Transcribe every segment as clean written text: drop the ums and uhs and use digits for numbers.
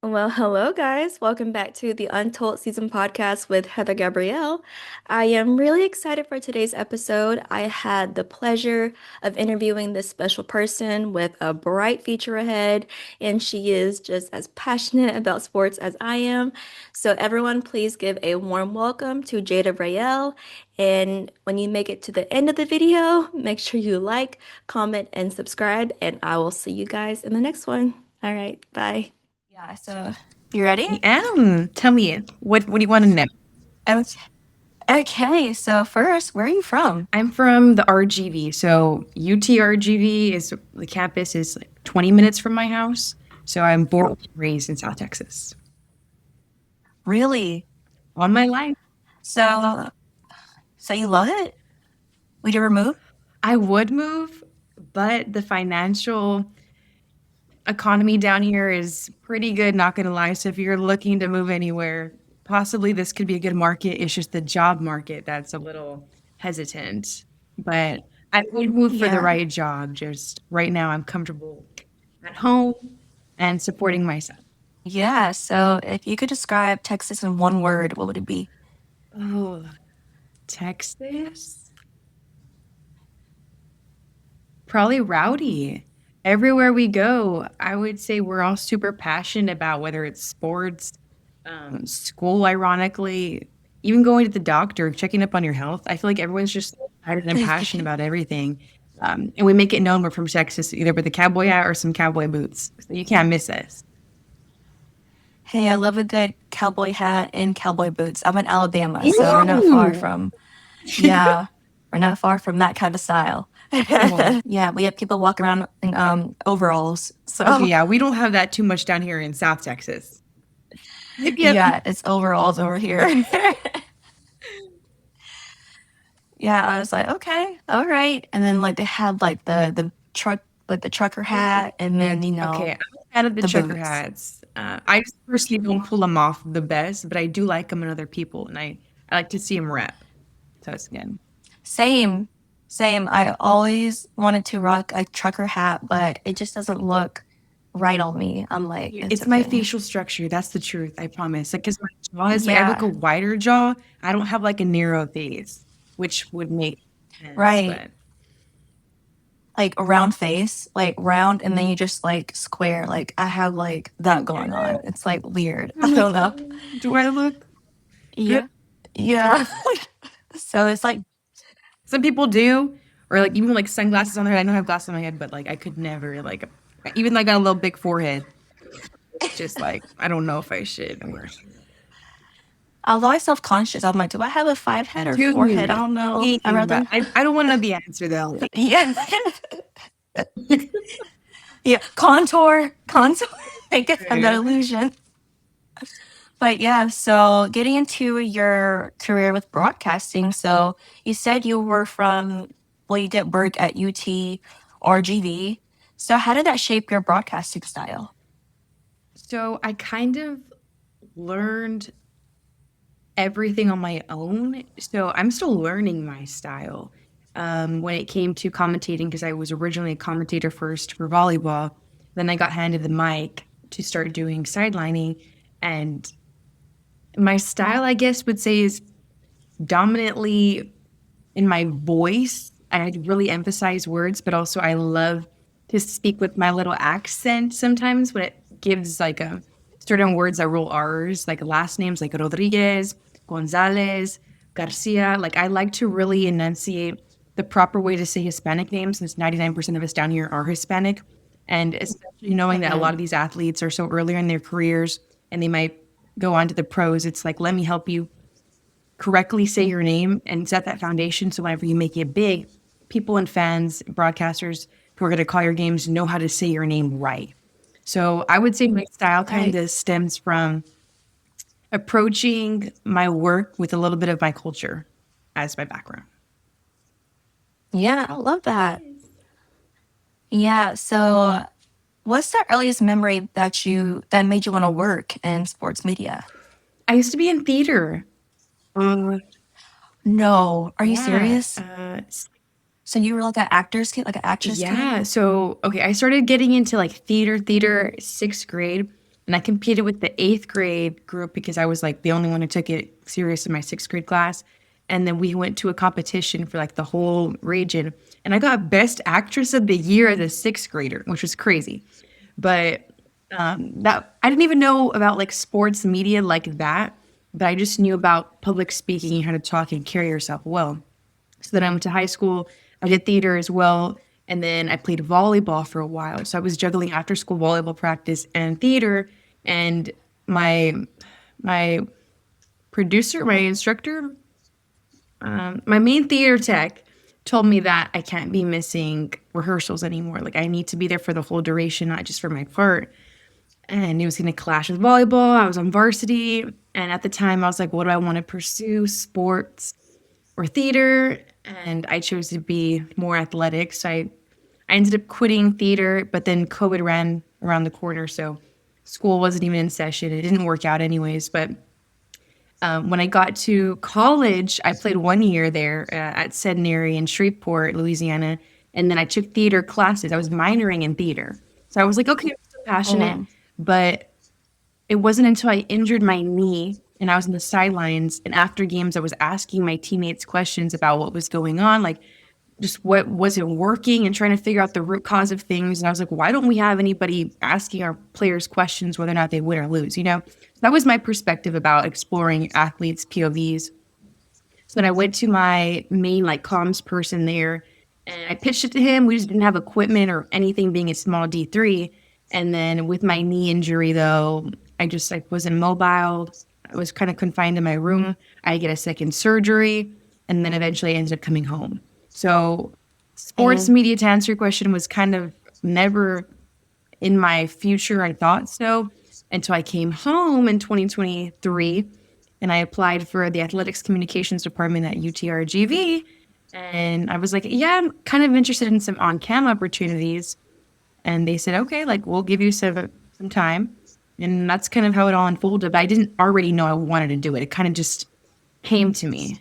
Well, hello guys. Welcome back to the Untold Season podcast with Heather Gabrielle. I am really excited for today's episode. I had the pleasure of interviewing this special person with a bright future ahead, and she is just as passionate about sports as I am. So, everyone, please give a warm welcome to Jaeda Rael. And when you make it to the end of the video, make sure you like, comment, and subscribe, and I will see you guys in the next one. All right, bye. Yeah, so you ready? Tell me, what do you want to know? Okay. Okay, so first, where are you from? I'm from the RGV. So UT is the campus is like 20 minutes from my house. So I'm born and raised in South Texas. Really? All my life. So, so you love it? Would you ever move? I would move, but the financial economy down here is pretty good, not gonna lie. So if you're looking to move anywhere, possibly this could be a good market. It's just the job market that's a little hesitant. But I would move for the Yeah. right job. Just right now I'm comfortable at home and supporting myself. Yeah, so if you could describe Texas in one word, what would it be? Oh, Texas? Probably rowdy. Everywhere we go, I would say we're all super passionate about whether it's sports, school, ironically, even going to the doctor, checking up on your health. I feel like everyone's just excited and passionate about everything. And we make it known we're from Texas, either with a cowboy hat or some cowboy boots. So you can't miss us. Hey, I love a good cowboy hat and cowboy boots. I'm in Alabama, so we're not far Ooh. from, yeah, we're not far from that kind of style. Come on. Yeah, we have people walk around in overalls. Okay, So, yeah, we don't have that too much down here in South Texas. Yep. yeah, it's overalls over here. Yeah, I was like, okay, all right. And then like they had like the truck, like the trucker hat, and then Okay, I'm a fan of the the checker boots. hats. I just personally don't pull them off the best, but I do like them in other people, and I like to see them rep. So it's good. Same, same. I always wanted to rock a trucker hat, but it just doesn't look right on me. I'm like, it's It's my okay. facial structure. That's the truth. I promise. Like, cause my jaw is like I have like a Yeah, wider jaw. I don't have like a narrow face, which would make sense. right. But Like a round face, like round, and then you just like square. Like I have like that going on. It's like weird. I I'm like, don't know. do I look good? Yeah, yeah. So it's like, Some people do, or like even like sunglasses on their head. I don't have glasses on my head, but like I could never like even like got a little big forehead. Just like I don't know if I should. I was always self conscious. I'm like, do I have a five head or four head? I Dude, don't know. I same, but rather, I don't want to know the answer though. yeah, yeah, contour, make it have that Yeah. illusion. But yeah, so getting into your career with broadcasting. So you said you were from, well, you did work at UT or GV. So how did that shape your broadcasting style? So I kind of learned everything on my own. So I'm still learning my style when it came to commentating because I was originally a commentator first for volleyball. Then I got handed the mic to start doing sidelining. And my style, I guess, would say is dominantly in my voice. I really emphasize words, but also I love to speak with my little accent sometimes when it gives like a certain words that roll R's, like last names like Rodriguez, Gonzalez, Garcia. Like I like to really enunciate the proper way to say Hispanic names since 99% of us down here are Hispanic. And especially knowing that a lot Mhm. of these athletes are so earlier in their careers and they might go on to the pros, it's like, let me help you correctly say your name and set that foundation so whenever you make it big, people and fans, broadcasters who are going to call your games know how to say your name right. So I would say my style kind Right. of stems from approaching my work with a little bit of my culture as my background. Yeah, I love that. Yeah. So what's the earliest memory that made you want to work in sports media? I used to be in theater. Uh, No. Are you yeah. serious? So you were like an actor's kid, like an actress kid? Yeah. So, okay, I started getting into like theater sixth grade. And I competed with the 8th grade group because I was like the only one who took it serious in my 6th grade class. And then we went to a competition for like the whole region. And I got Best Actress of the Year as a 6th grader, which was crazy. But that I didn't even know about like sports media like that. But I just knew about public speaking and how to talk and carry yourself well. So then I went to high school. I did theater as well. And then I played volleyball for a while. So I was juggling after school volleyball practice and theater. And my my producer, my instructor, my main theater tech told me that I can't be missing rehearsals anymore. Like I need to be there for the whole duration, not just for my part. And it was going to clash with volleyball. I was on varsity. And at the time, I was like, what do I want to pursue? Sports or theater? And I chose to be more athletics. I ended up quitting theater, but then COVID ran around the corner. So school wasn't even in session. It didn't work out anyways. But when I got to college, I played 1 year there at Centenary in Shreveport, Louisiana. And then I took theater classes. I was minoring in theater. So I was like, okay, I'm still passionate. Mm. But it wasn't until I injured my knee and I was in the sidelines and after games I was asking my teammates questions about what was going on, like just what wasn't working and trying to figure out the root cause of things. And I was like, why don't we have anybody asking our players questions whether or not they win or lose, you know? So that was my perspective about exploring athletes' POVs. So then I went to my main like comms person there and I pitched it to him. We just didn't have equipment or anything being a small D3. And then with my knee injury though, I just like wasn't mobile. I was kind of confined in my room. I get a second surgery and then eventually I ended up coming home. So sports Mm. media, to answer your question, was kind of never in my future. I thought so until I came home in 2023 and I applied for the athletics communications department at UTRGV. And I was like, yeah, I'm kind of interested in some on cam opportunities. And they said, okay, like we'll give you some time. And that's kind of how it all unfolded. But I didn't already know I wanted to do it. It kind of just came to me.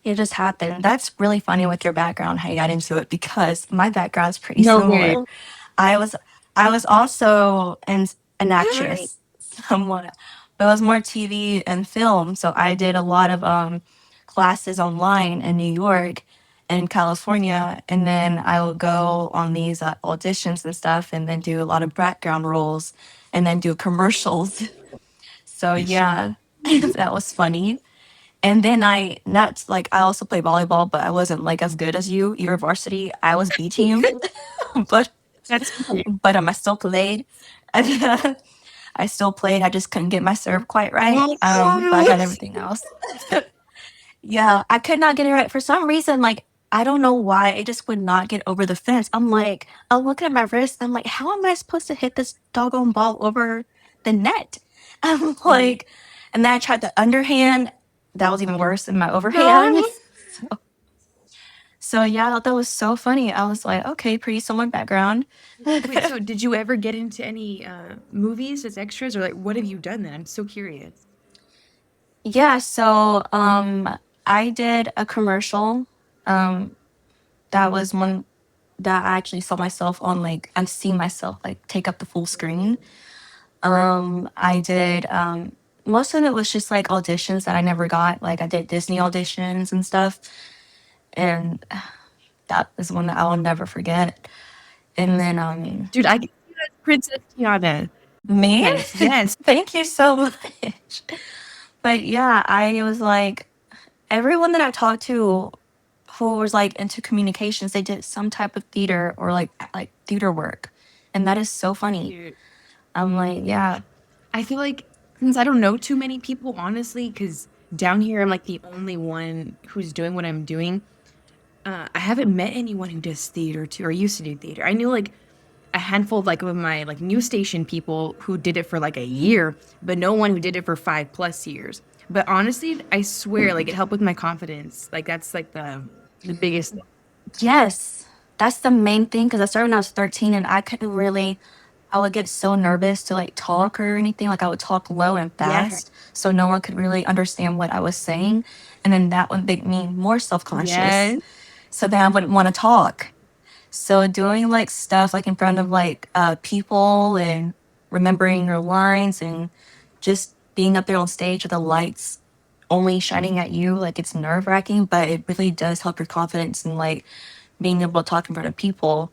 It just happened. That's really funny with your background, how you got into it, because my background's pretty No way. similar. I was I was also an actress somewhat, but it was more TV and film. So I did a lot of classes online in New York and California, and then I would go on these auditions and stuff, and then do a lot of background roles, and then do commercials. So yeah, that was funny. And then not like I also play volleyball, but I wasn't like as good as you. You were varsity. I was B team, but That's funny. I still played. I still played. I just couldn't get my serve quite right. But I got everything else. Yeah, I could not get it right for some reason. Like I don't know why it just would not get over the fence. I'm looking at my wrist. I'm like, how am I supposed to hit this doggone ball over the net? I'm like, and then I tried the underhand. That was even worse than my overhand. So yeah, I thought that was so funny. I was like, okay, pretty similar background. Wait, so did you ever get into any movies as extras or like what have you done then? I'm so curious. Yeah, so I did a commercial. Um that was one that I actually saw myself on, like I see myself like take up the full screen. I did most of it was just like auditions that I never got. Like I did Disney auditions and stuff. And that is one that I will never forget. And then Dude, I can see that Princess Tiana. me, Yes, yes. thank you so much. But yeah, I was like everyone that I talked to who was like into communications, they did some type of theater or like theater work. And that is so funny. Dude, I'm like, yeah. I feel like since I don't know too many people, honestly, because down here I'm like the only one who's doing what I'm doing. I haven't met anyone who does theater too or used to do theater. I knew like a handful of like of my like news station people who did it for like a year, but no one who did it for 5+ years. But honestly, I swear, like it helped with my confidence. Like that's like the biggest. Yes. That's the main thing because I started when I was 13 and I couldn't really I would get so nervous to like talk or anything. Like I would talk low and Yeah. fast so no one could really understand what I was saying. And then that would make me more self-conscious. Yes. So then I wouldn't want to talk. So doing like stuff like in front of like people and remembering your lines and just being up there on stage with the lights only shining at you. Like it's nerve wracking, but it really does help your confidence and like being able to talk in front of people.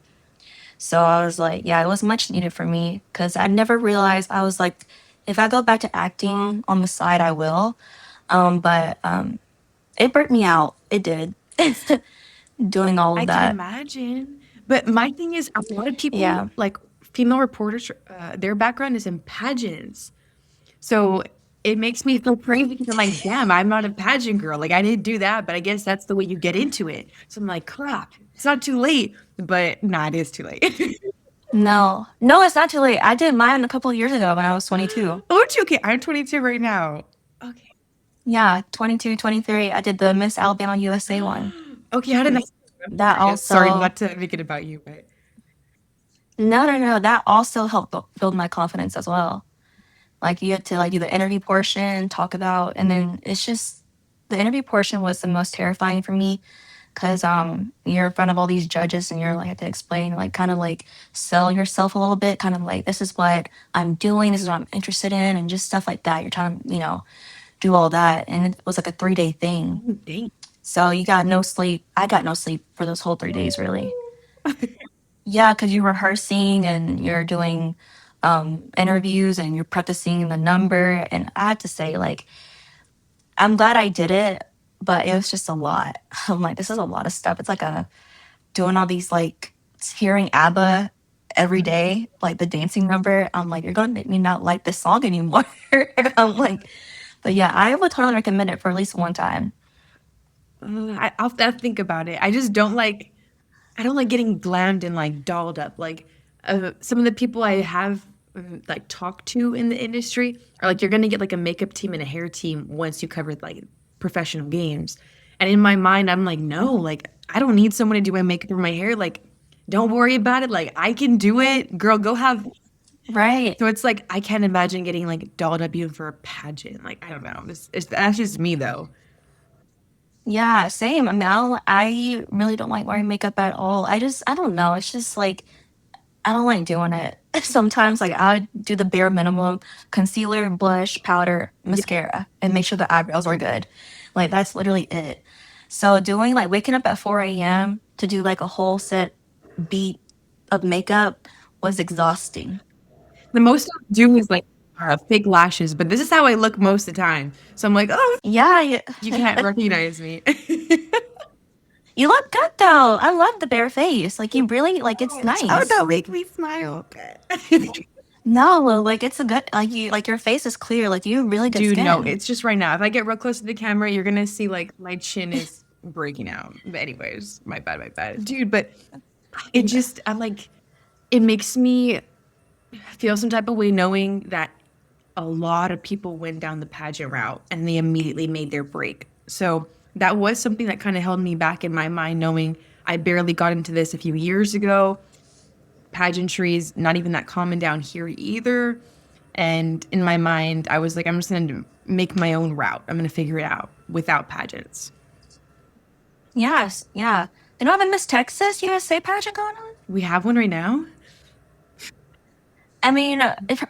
So I was like, yeah, it was much needed for me because I never realized I was like, if I go back to acting on the side, I will. But it burnt me out. It did. Doing all I of can that. imagine. But my thing is, a lot of people, Yeah. like female reporters, their background is in pageants. So it makes me feel crazy because I'm like, damn, I'm not a pageant girl. Like, I didn't do that, but I guess that's the way you get into it. So I'm like, crap, it's not too late. But nah, it is too late. No, no, it's not too late. I did mine a couple of years ago when I was 22. Oh, it's okay. I'm 22 right now. Okay. Yeah, 22, 23. I did the Miss Alabama USA one. Okay, how did I? I'm That curious. Sorry, also, not to make it about you, but no, no, no, that also helped build my confidence as well. Like you had to like do the interview portion, talk about, and then it's just the interview portion was the most terrifying for me because you're in front of all these judges and you're like have to explain like kind of like sell yourself a little bit, kind of like this is what I'm doing, this is what I'm interested in, and just stuff like that. You're trying to do all that, and it was like a 3 day thing. oh, dang. So you got no sleep. I got no sleep for those whole 3 days, really. Yeah, because you're rehearsing and you're doing interviews and you're practicing the number. And I have to say, like, I'm glad I did it, but it was just a lot. I'm like, this is a lot of stuff. It's like doing all these, like, hearing ABBA every day, like the dancing number. I'm like, you're going to make me not like this song anymore. I'm like, but yeah, I would totally recommend it for at least one time. I'll have to think about it. I don't like getting glammed and like dolled up. Like some of the people I have like talked to in the industry are like, you're gonna get like a makeup team and a hair team once you cover like professional games. And in my mind, I'm like, no, like I don't need someone to do my makeup or my hair. Like, don't worry about it. Like I can do it, girl. Go have. Right. So it's like I can't imagine getting like dolled up even for a pageant. Like I don't know. That's just me though. Yeah, same. I mean, I really don't like wearing makeup at all. I don't know. It's just like, I don't like doing it. Sometimes, like, I would do the bare minimum concealer, blush, powder, Yeah. mascara, and make sure the eyebrows are good. Like, that's literally it. So, doing like waking up at 4 a.m. to do like a whole set beat of makeup was exhausting. The most I do is like fake lashes, but this is how I look most of the time. So I'm like, oh, Yeah, you can't recognize me. you look good though. I love the bare face. Like, you really, like, it's Oh nice. no, make me smile. Okay. No, like it's a good like your face is clear, like you have really good Dude, no, skin. it's just right now. If I get real close to the camera, you're gonna see like my chin is breaking out. But anyways, my bad, my bad. Dude, but it just I'm like it makes me feel some type of way knowing that a lot of people went down the pageant route and they immediately made their break. So that was something that kind of held me back in my mind, knowing I barely got into this a few years ago. Pageantry is not even that common down here either. And in my mind, I was like, I'm just going to make my own route. I'm going to figure it out without pageants. Yes, yeah. They don't have a Miss Texas USA pageant going on? We have one right now. I mean,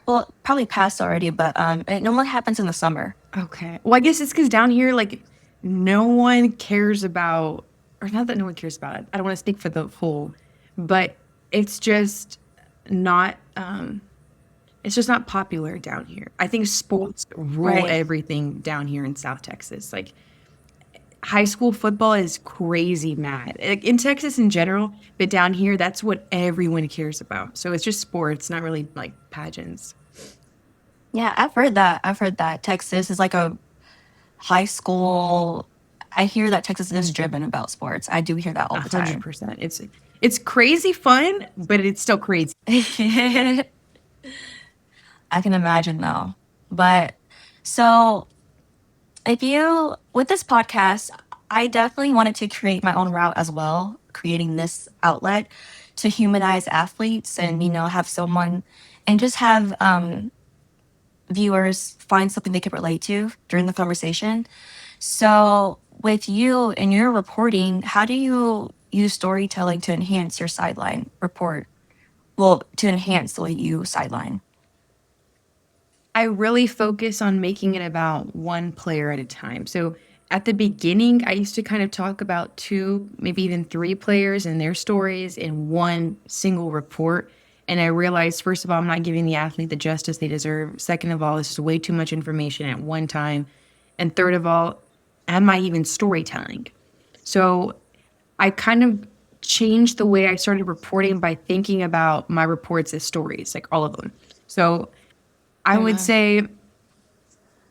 well, probably passed already, but it normally happens in the summer. Okay. Well, I guess it's because down here, like, no one cares about, or not that no one cares about it. I don't want to speak for the whole, but it's just not, it's just not popular down here. I think sports rule Right. everything down here in South Texas. Like, high school football is crazy mad. Like, in Texas in general, but down here, that's what everyone cares about. So it's just sports, not really like pageants. Yeah, I've heard that. I've heard that Texas is like a high school. I hear that Texas is driven about sports. I do hear that all A the hundred time. percent. It's crazy fun, but it's still crazy. I can imagine though. But so if you with this podcast, I definitely wanted to create my own route as well, creating this outlet to humanize athletes and have someone and just have viewers find something they can relate to during the conversation. So with you and your reporting, how do you use storytelling to enhance your sideline report? Well, to enhance the way you sideline. I really focus on making it about one player at a time. So at the beginning, I used to kind of talk about two, maybe even three players and their stories in one single report. And I realized, first of all, I'm not giving the athlete the justice they deserve. Second of all, this is way too much information at one time. And third of all, am I even storytelling? So I kind of changed the way I started reporting by thinking about my reports as stories, like all of them. So I would Mm. say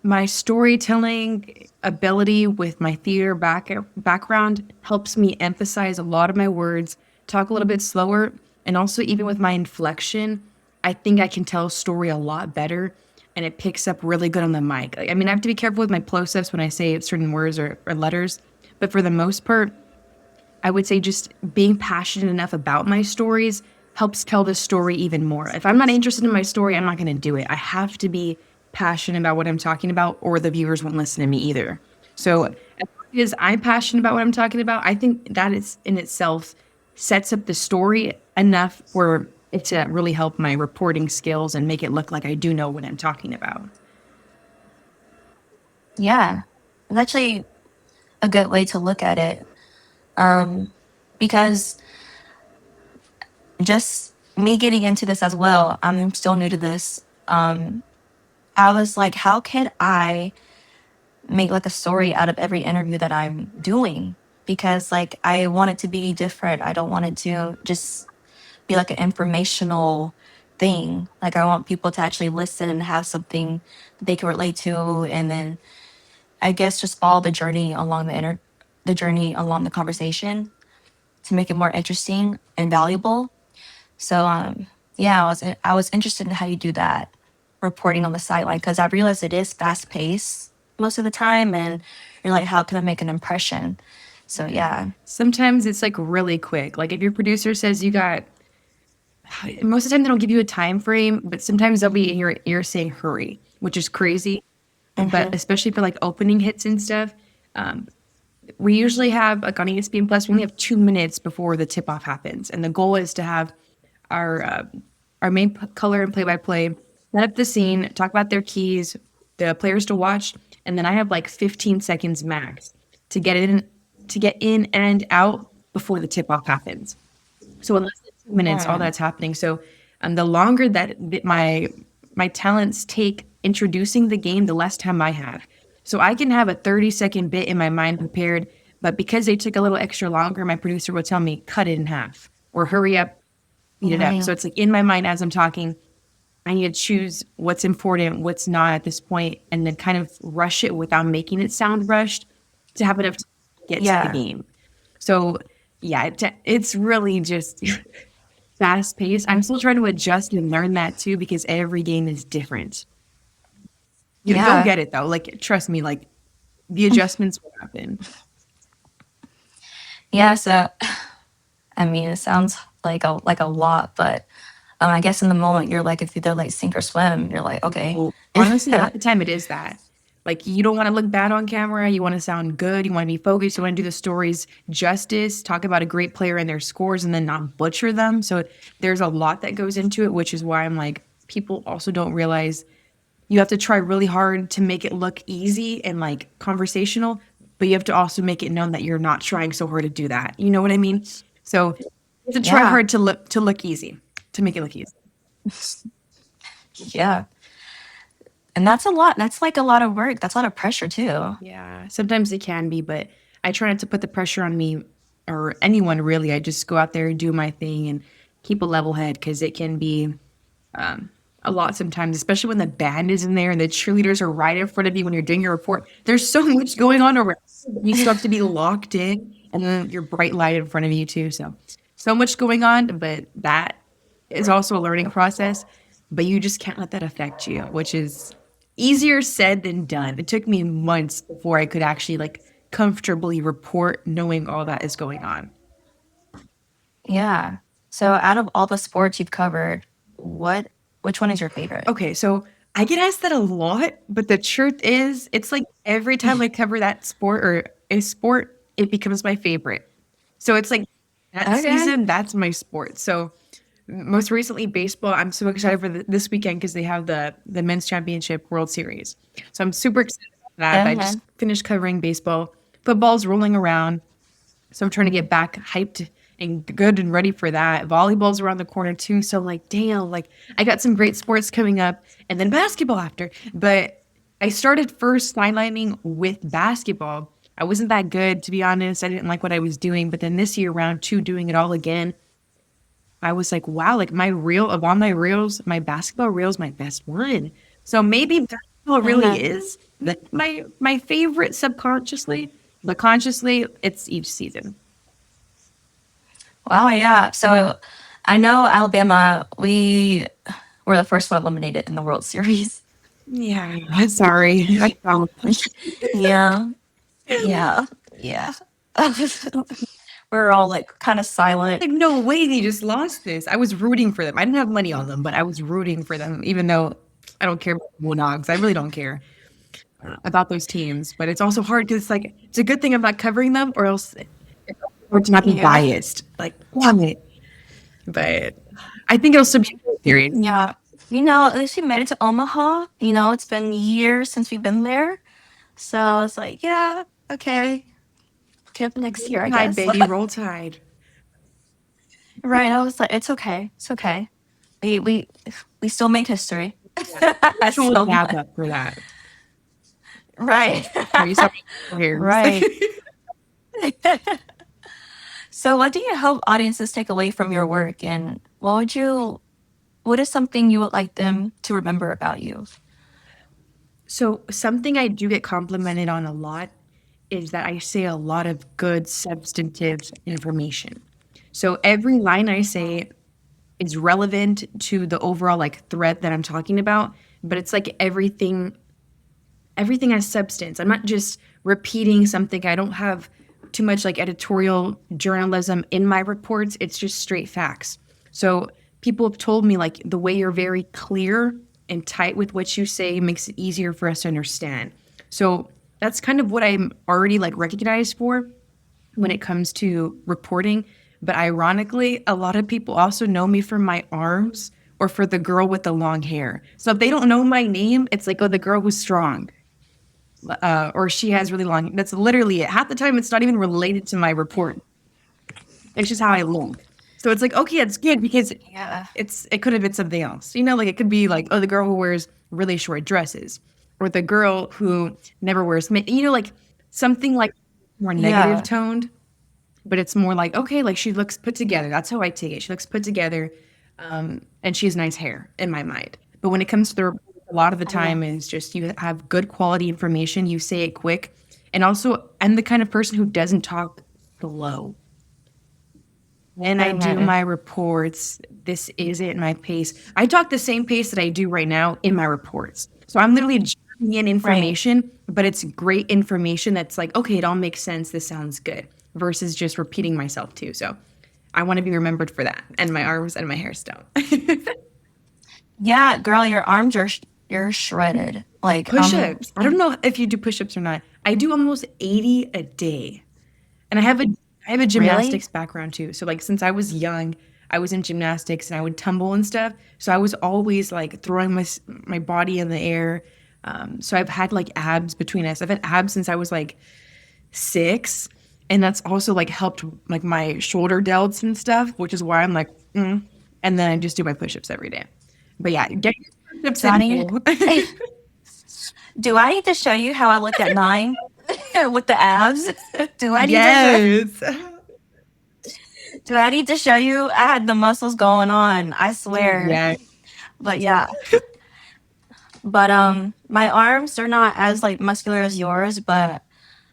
my storytelling ability with my theater background helps me emphasize a lot of my words, talk a little bit slower, and also even with my inflection, I think I can tell a story a lot better and it picks up really good on the mic. Like, I mean, I have to be careful with my plosives when I say certain words or letters, but for the most part, I would say just being passionate enough about my stories helps tell the story even more. If I'm not interested in my story, I'm not going to do it. I have to be passionate about what I'm talking about, or the viewers won't listen to me either. So, as long as I'm passionate about what I'm talking about, I think that is in itself sets up the story enough for it to really help my reporting skills and make it look like I do know what I'm talking about. Yeah, it's actually a good way to look at it. Because just me getting into this as well, I'm still new to this. I was like, how can I make like a story out of every interview that I'm doing? Because like I want it to be different. I don't want it to just be like an informational thing. Like I want people to actually listen and have something they can relate to, and then I guess just follow the journey along the journey along the conversation to make it more interesting and valuable. So yeah, I was interested in how you do that reporting on the sideline because I realized it is fast paced most of the time, and you're like, how can I make an impression? So yeah, Sometimes it's like really quick. Like if your producer says you got most of the time they don't give you a time frame, but sometimes they'll be in your ear saying hurry, which is crazy. But hmm especially for like opening hits and stuff, um, we usually have like on ESPN Plus, we only have 2 minutes before the tip off happens, and the goal is to have our uh, our main color and play by play set up the scene, talk about their keys, the players to watch, and then I have like 15 seconds max to get in and out before the tip off happens. So in less than 2 minutes, all hmm, that's happening. So the longer my talents take introducing the game, the less time I have. So I can have a 30-second bit in my mind prepared, but because they took a little extra longer, my producer will tell me cut it in half or hurry up, speed it up. right, So it's like in my mind as I'm talking, I need to choose what's important, what's not at this point, and then kind of rush it without making it sound rushed to have enough time to get to the yeah, game. So yeah, it's really just fast paced. I'm still trying to adjust and learn that too because every game is different. You'll yeah, get it though. Like trust me, like the adjustments will happen. yeah. So I mean, it sounds like a lot, but I guess in the moment you're like, it's either like sink or swim. You're like, okay, Well, honestly, half the time it is that. Like you don't want to look bad on camera. You want to sound good. You want to be focused. You want to do the stories justice. Talk about a great player and their scores, and then not butcher them. So there's a lot that goes into it, which is why I'm like, people also don't realize you have to try really hard to make it look easy and like conversational, but you have to also make it known that you're not trying so hard to do that. You know what I mean? So you have to try yeah, hard to look easy, to make it look easy. yeah. And that's a lot. That's like a lot of work. That's a lot of pressure too. Yeah, sometimes it can be, but I try not to put the pressure on me or anyone really. I just go out there and do my thing and keep a level head because it can be a lot sometimes, especially when the band is in there and the cheerleaders are right in front of you when you're doing your report. There's so much going on around. You still have to be locked in, and then your bright light in front of you too. So much going on, but that is also a learning process. But you just can't let that affect you, which is easier said than done. It took me months before I could actually like comfortably report knowing all that is going on. Yeah. So out of all the sports you've covered, which one is your favorite? Okay, so I get asked that a lot, but the truth is, it's like every time I cover that sport or a sport, it becomes my favorite. So it's like that Okay. season, that's my sport. So most recently baseball. I'm so excited for this weekend because they have the men's championship World Series. So I'm super excited about that. But I Uh-huh. just finished covering baseball. Football's rolling around. So I'm trying to get back hyped and good and ready for that. Volleyball's around the corner too. So I'm like, damn, like I got some great sports coming up and then basketball after. But I started first sidelining with basketball. I wasn't that good, to be honest. I didn't like what I was doing. But then this year, round two, doing it all again, I was like, wow, like my reel of all my reels, my basketball reel is my best one. So maybe basketball really Uh-huh. is my favorite subconsciously, but consciously, it's each season. Wow, yeah. So I know Alabama, we were the first one eliminated in the World Series. Yeah, I'm sorry. I don't. Yeah, yeah, yeah. We're all like kind of silent. Like, no way they just lost this. I was rooting for them. I didn't have money on them, but I was rooting for them, even though I don't care about the Bulldogs. I really don't care about those teams. But it's also hard because it's like it's a good thing I'm not covering them, or else or to not be Yeah, biased. Like, damn it. But I think it'll still be a good series. yeah. At least we made it to Omaha. It's been years since we've been there. So it's like, yeah, okay. Okay, up next year, Roll I Tide, guess. baby, roll tide. Right. I was like, it's okay. It's okay. We still made history. Show So dab much. up for that. Right. Sorry, sorry, hairs. Right. So what do you hope audiences take away from your work, and what is something you would like them to remember about you? So something I do get complimented on a lot is that I say a lot of good substantive information. So every line I say is relevant to the overall like thread that I'm talking about, but it's like everything has substance. I'm not just repeating something. I don't have too much like editorial journalism in my reports. It's just straight facts. So people have told me like the way you're very clear and tight with what you say makes it easier for us to understand. So that's kind of what I'm already like recognized for when it comes to reporting. But ironically, a lot of people also know me for my arms or for the girl with the long hair. So if they don't know my name, it's like, oh, the girl who's strong, or she has really long. That's literally it. Half the time, it's not even related to my report. It's just how I look. So it's like, okay, it's good because Yeah. it could have been something else. Like it could be like, oh, the girl who wears really short dresses, or the girl who never wears, like something like more negative Yeah. toned, but it's more like, okay, like she looks put together. That's how I take it. She looks put together, and she has nice hair in my mind. But when it comes to a lot of the time is just you have good quality information. You say it quick, and also I'm the kind of person who doesn't talk slow. When I do Mhm. my reports, this isn't my pace. I talk the same pace that I do right now in my reports. So I'm literally jumping in Right. information, but it's great information that's like, okay, it all makes sense. This sounds good versus just repeating myself too. So I want to be remembered for that. And my arms and my hair don't. Yeah, girl, your arms are you're shredded. Like, Push-ups. I don't know if you do push-ups or not. I do almost 80 a day. And I have a really? gymnastics background too. So like since I was young, I was in gymnastics and I would tumble and stuff. So I was always like throwing my body in the air. So I've had like abs between us. I've had abs since I was like 6, and that's also like helped like my shoulder delts and stuff, which is why I'm like, and then I just do my push-ups every day. But yeah, get your push-ups Do I in. need do I need to show you how I look at 9 with the abs? Do I need to Yes. do I need to show you? I had the muscles going on, I swear. Yeah. But yeah. But my arms they're not as like muscular as yours, but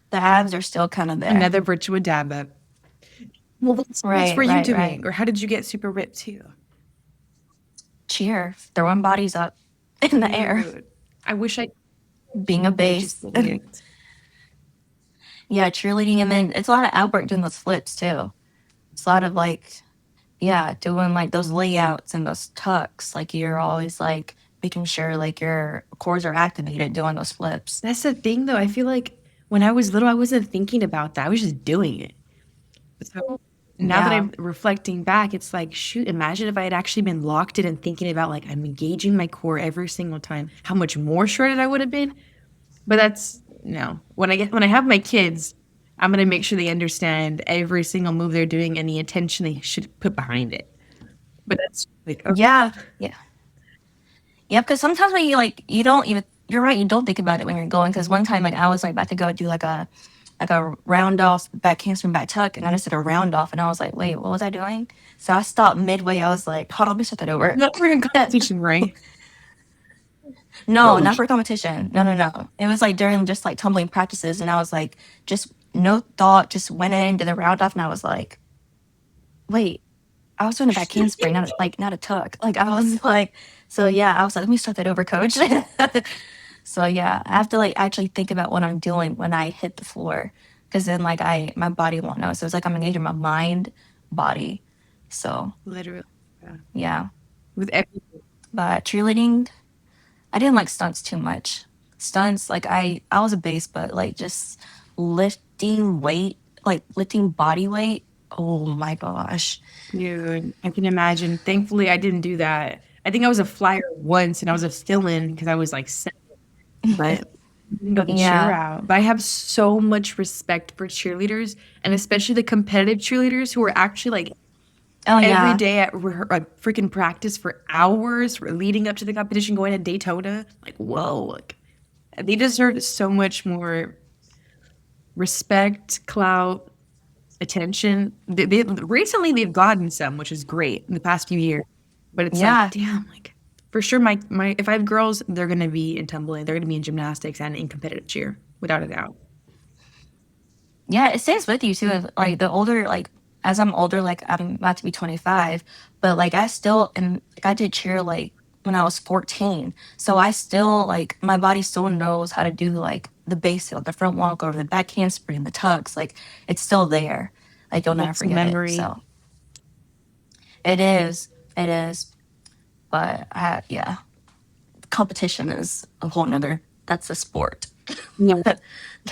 the abs are still kind of there. Another virtual dab up. Well, what Right, were you right, right. doing? Or how did you get super ripped too? Cheer, throwing bodies up in the air, Dude, I wish I being a just base. didn't. Yeah, cheerleading, and then it's a lot of outwork doing those flips too. It's a lot of like, yeah, doing like those layouts and those tucks. Like you're always like making sure like your cores are activated doing those flips. That's the thing though. I feel like when I was little, I wasn't thinking about that. I was just doing it. So now that Yeah. I'm reflecting back, it's like, shoot, imagine if I had actually been locked in and thinking about like I'm engaging my core every single time, how much more shredded I would have been. But that's no. When I have my kids, I'm gonna make sure they understand every single move they're doing and the attention they should put behind it. But that's like, okay. Yeah. Yeah. Yeah, because sometimes when you don't even, you're right, you don't think about it when you're going. Because one time, like, I was like about to go do like a round off back handspring back tuck, and I just did a round off, and I was like, wait, what was I doing? So I stopped midway. I was like, hold on, let me start that over. No, we're in competition, right? No, not for competition. No, no, no. It was like during just like tumbling practices, and I was like, just no thought, just went in, did a round off, and I was like, wait, I was doing a back handspring, not a tuck. Like I was like, so yeah, I was like, let me start that over, coach. So yeah, I have to like actually think about what I'm doing when I hit the floor, because then like my body won't know. So it's like I'm engaging my mind, body. So Literally. Yeah. yeah, With every but cheerleading, I didn't like stunts too much. Stunts, like I was a base, but like just lifting weight, like lifting body weight. Oh my gosh. dude, I can imagine. Thankfully, I didn't do that. I think I was a flyer once and I was a fill-in because I was like 7, but I didn't go the cheer Yeah. out. But I have so much respect for cheerleaders and especially the competitive cheerleaders who are actually like Oh every yeah. day at freaking practice for hours leading up to the competition, going to Daytona. Like, whoa, like, they deserve so much more respect, clout, attention. Recently they've gotten some, which is great in the past few years. But it's like, Yeah. damn, like for sure, my if I have girls, they're gonna be in tumbling, they're gonna be in gymnastics and in competitive cheer, without a doubt. Yeah, it stays with you too. Like the older, like as I'm older, like I'm about to be 25, but like I still am. Like I did cheer like when I was 14, so I still like my body still knows how to do like the basic, like the front walk over the back handspring, the tucks. Like it's still there. Like you'll never Muscle forget it. memory. So it is, it is. But yeah, competition is a whole nother. That's a sport. Yeah.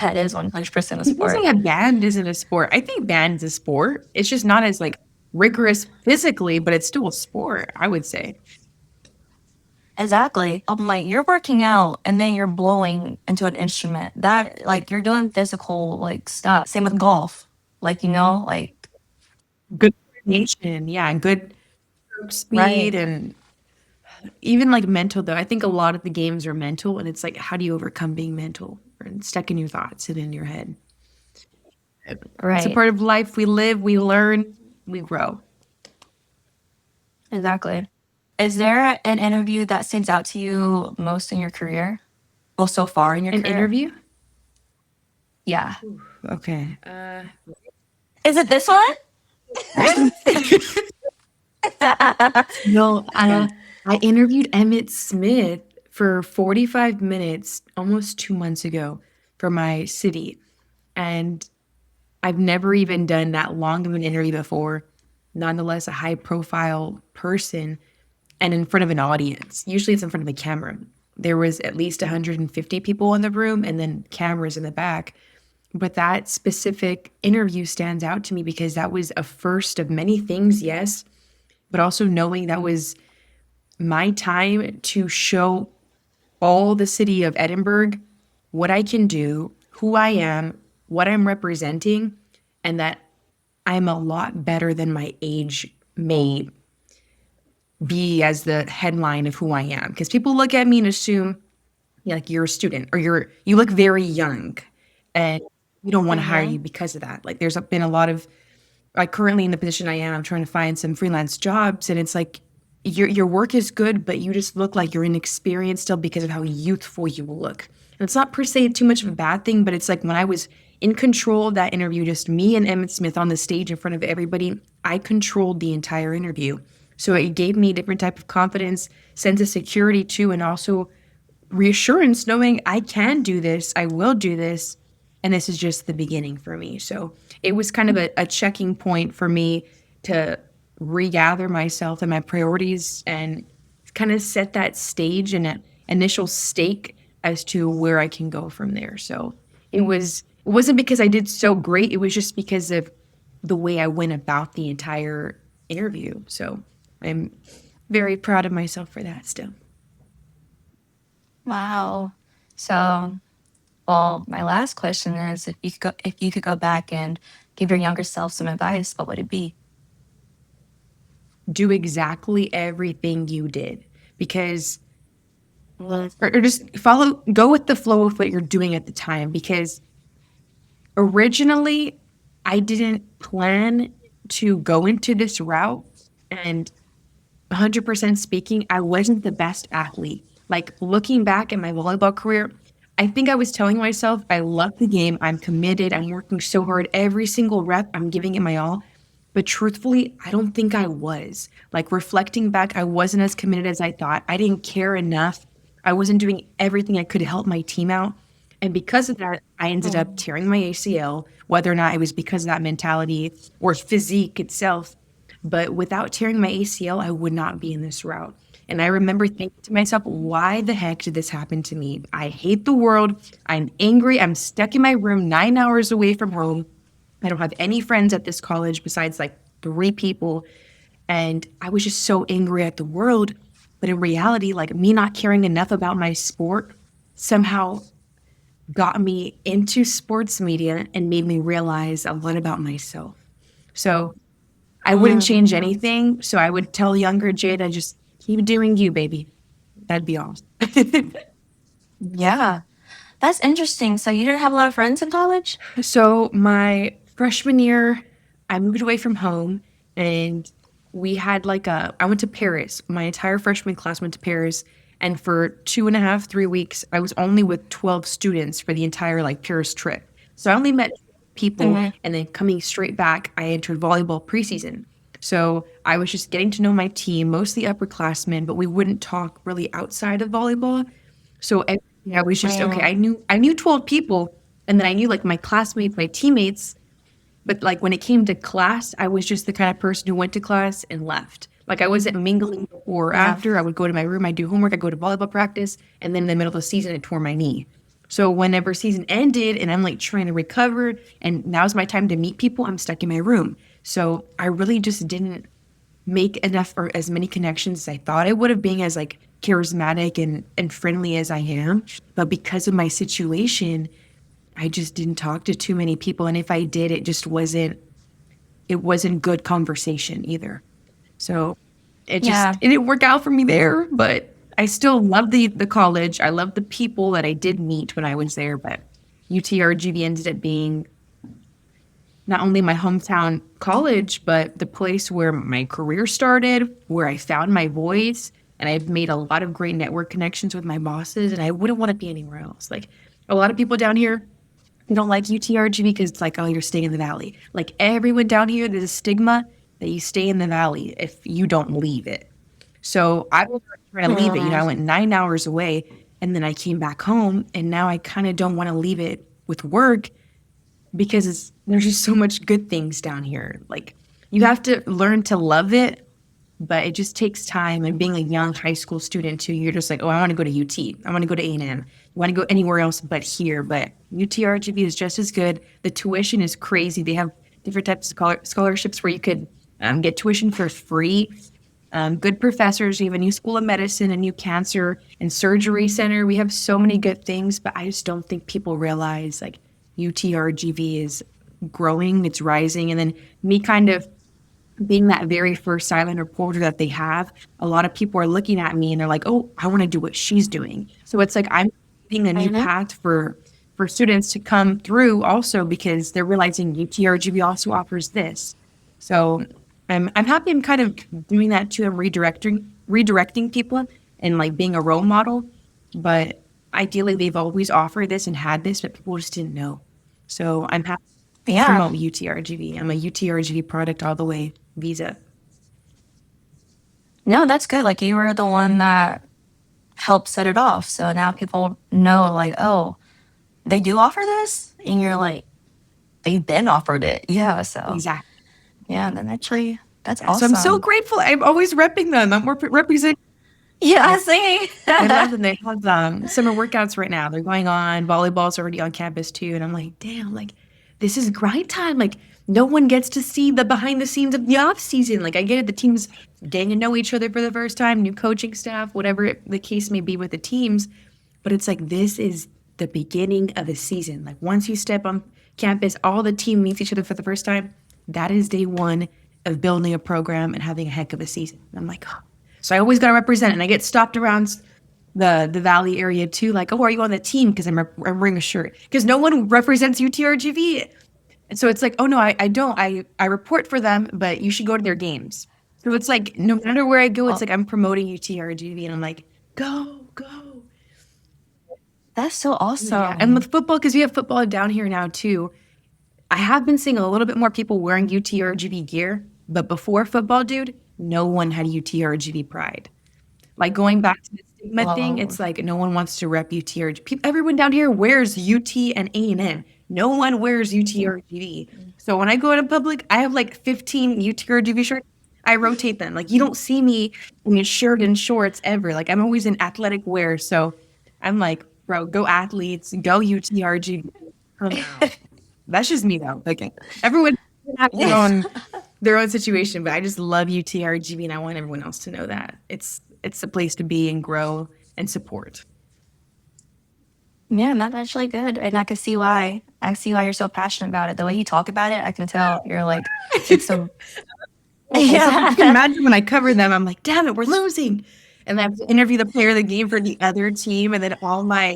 That is 100% a People say sport. a band isn't a sport. I think band's a sport. It's just not as like rigorous physically, but it's still a sport, I would say. Exactly. I'm like, you're working out and then you're blowing into an instrument. That like you're doing physical like stuff. Same with golf. Like, like Good coordination, yeah, and good stroke speed right. and even like mental though. I think a lot of the games are mental and it's like how do you overcome being mental and stuck in your thoughts and in your head? It's a Right. part of life. We live, we learn, we grow. Exactly. Is there an interview that stands out to you most in your career? Well, so far in your An career? interview? Yeah. Okay. Is it this one? No, I interviewed Emmett Smith for 45 minutes almost 2 months ago for my city. And I've never even done that long of an interview before. Nonetheless, a high profile person and in front of an audience. Usually it's in front of a camera. There was at least 150 people in the room and then cameras in the back. But that specific interview stands out to me because that was a first of many things, yes, but also knowing that was my time to show all the city of Edinburgh what I can do, who I am, what I'm representing, and that I'm a lot better than my age may be as the headline of who I am. Because people look at me and assume, yeah, like you're a student or you look very young and we don't want to hire Mm-hmm. you because of that. Like there's been a lot of like currently in the position I am, I'm trying to find some freelance jobs and it's like your work is good, but you just look like you're inexperienced still because of how youthful you look. And it's not per se too much of a bad thing, but it's like when I was in control of that interview, just me and Emmett Smith on the stage in front of everybody, I controlled the entire interview. So it gave me a different type of confidence, sense of security too, and also reassurance knowing I can do this, I will do this, and this is just the beginning for me. So it was kind of a checking point for me to regather myself and my priorities and kind of set that stage and an initial stake as to where I can go from there. So it wasn't because I did so great, it was just because of the way I went about the entire interview. So I'm very proud of myself for that still. Wow. So, well, my last question is if you could go back and give your younger self some advice, what would it be? Do exactly everything you did, because or just go with the flow of what you're doing at the time, because originally I didn't plan to go into this route, and 100% speaking, I wasn't the best athlete. Like, looking back at my volleyball career, I think I was telling myself, I love the game, I'm committed, I'm working so hard, every single rep, I'm giving it my all. But truthfully, I don't think I was. Like, reflecting back, I wasn't as committed as I thought. I didn't care enough. I wasn't doing everything I could to help my team out. And because of that, I ended up tearing my ACL, whether or not it was because of that mentality or physique itself. But without tearing my ACL, I would not be in this route. And I remember thinking to myself, why the heck did this happen to me? I hate the world. I'm angry. I'm stuck in my room 9 hours away from home. I don't have any friends at this college besides like 3 people. And I was just so angry at the world. But in reality, like, me not caring enough about my sport somehow got me into sports media and made me realize a lot about myself. So I wouldn't change anything. So I would tell younger Jada, just keep doing you, baby. That'd be awesome. Yeah. That's interesting. So you didn't have a lot of friends in college? So my freshman year, I moved away from home, and we had I went to Paris. My entire freshman class went to Paris. And for 2.5, 3 weeks, I was only with 12 students for the entire like Paris trip. So I only met people, Mhm. and then coming straight back, I entered volleyball preseason. So I was just getting to know my team, mostly upperclassmen, but we wouldn't talk really outside of volleyball. So everything I was just okay. I knew 12 people, and then I knew like my classmates, my teammates. But like when it came to class, I was just the kind of person who went to class and left. Like, I wasn't mingling before or Yeah. after. I would go to my room, I'd do homework, I'd go to volleyball practice, and then in the middle of the season, I tore my knee. So whenever season ended and I'm like trying to recover, and now's my time to meet people, I'm stuck in my room. So I really just didn't make enough or as many connections as I thought I would have, being as like charismatic and friendly as I am. But because of my situation, I just didn't talk to too many people. And if I did, it wasn't good conversation either. So Yeah. it didn't work out for me there, but I still love the college. I love the people that I did meet when I was there, but UTRGV ended up being not only my hometown college, but the place where my career started, where I found my voice, and I've made a lot of great network connections with my bosses, and I wouldn't want to be anywhere else. Like, a lot of people down here, they don't like UTRGV because it's like, oh, you're staying in the valley. Like, everyone down here, there's a stigma that you stay in the valley if you don't leave it. So I was trying to leave it. I went 9 hours away, and then I came back home, and now I kind of don't want to leave it with work, because there's just so much good things down here. Like, you have to learn to love it, but it just takes time. And being a young high school student too, you're just like, oh, I want to go to UT. I want to go to A&M. I want to go anywhere else but here. But UTRGV is just as good. The tuition is crazy. They have different types of scholarships where you could get tuition for free. Good professors. We have a new school of medicine, a new cancer and surgery center. We have so many good things, but I just don't think people realize like UTRGV is growing, it's rising. And then me kind of being that very first silent reporter that they have, a lot of people are looking at me and they're like, oh, I want to do what she's doing. So it's like I'm creating a new path for students to come through also, because they're realizing UTRGV also offers this. So I'm happy I'm kind of doing that too. I'm redirecting people and like being a role model. But ideally they've always offered this and had this, but people just didn't know. So I'm happy to Yeah. promote UTRGV. I'm a UTRGV product all the way, Visa. No, that's good. Like you were the one that helped set it off. So now people know, like, oh, they do offer this, and you're like, they've been offered it. Yeah. So Exactly. yeah, then actually, that's So I'm so awesome. grateful. I'm always repping them. I'm representing. Yeah, I see. I love them. They have summer workouts right now. They're going on. Volleyball's already on campus too. And I'm like, damn, like, this is grind time. Like, no one gets to see the behind the scenes of the off season. Like I get it, the teams getting to know each other for the first time, new coaching staff, whatever the case may be with the teams. But it's like this is the beginning of a season. Like once you step on campus, all the team meets each other for the first time. That is day one of building a program and having a heck of a season. And I'm like, oh. So I always got to represent, and I get stopped around the Valley area too. Like, oh, are you on the team? Because I'm wearing a shirt. Because no one represents UTRGV. And so it's like, oh no, I don't. I report for them, but you should go to their games. So it's like no matter where I go, it's like I'm promoting UTRGV, and I'm like, go, go. That's so awesome. Yeah, and with football, because we have football down here now too. I have been seeing a little bit more people wearing UTRGV gear, but before football, dude, no one had UTRGV pride. Like going back to the stigma thing, it's like no one wants to rep UTRGV. Everyone down here wears UT and A&M. No one wears UTRGV. So when I go to public, I have like 15 UTRGV shirts. I rotate them. Like you don't see me in a shirt and shorts ever. Like I'm always in athletic wear. So I'm like, bro, go athletes, go UTRGV. That's just me though. Like everyone has their own situation, but I just love UTRGV and I want everyone else to know that. It's a place to be and grow and support. Yeah, that's actually good. And I can see why. I see why you're so passionate about it. The way you talk about it, I can tell you're like, it's so. Yeah. You can imagine when I cover them, I'm like, damn it, we're losing. And I have to interview the player of the game for the other team. And then all my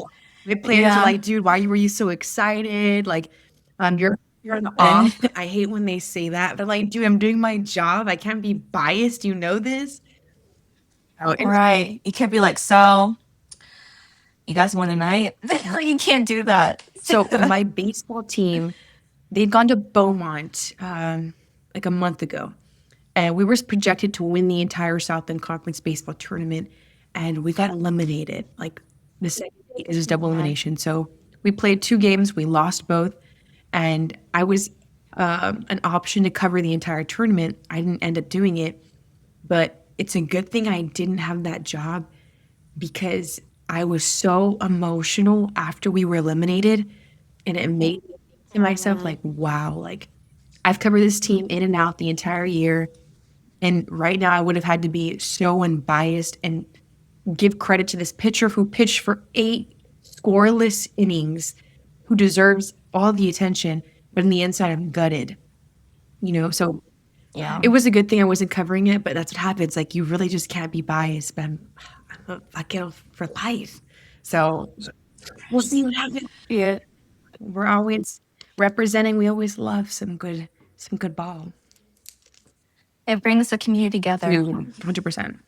players are like, dude, why were you so excited? Like, you're an off. I hate when they say that. But like, dude, I'm doing my job. I can't be biased. You know this. Right. You can't be like, so you guys won tonight? You can't do that. So my baseball team, they'd gone to Beaumont like a month ago. And we were projected to win the entire Southland Conference baseball tournament. And we got eliminated. Like the second day is double elimination. So we played 2 games. We lost both. And I was an option to cover the entire tournament. I didn't end up doing it. But it's a good thing I didn't have that job because I was so emotional after we were eliminated. And it made me think to myself, like, wow, like I've covered this team in and out the entire year. And right now I would have had to be so unbiased and give credit to this pitcher who pitched for 8 scoreless innings, who deserves all the attention, but in the inside I'm gutted. You know, so Yeah. it was a good thing I wasn't covering it, but that's what happens. Like you really just can't be biased, but I'm a Vaquero for life. So we'll see what happens. Yeah. We're always representing. We always love some good ball. It brings the community together. 100%.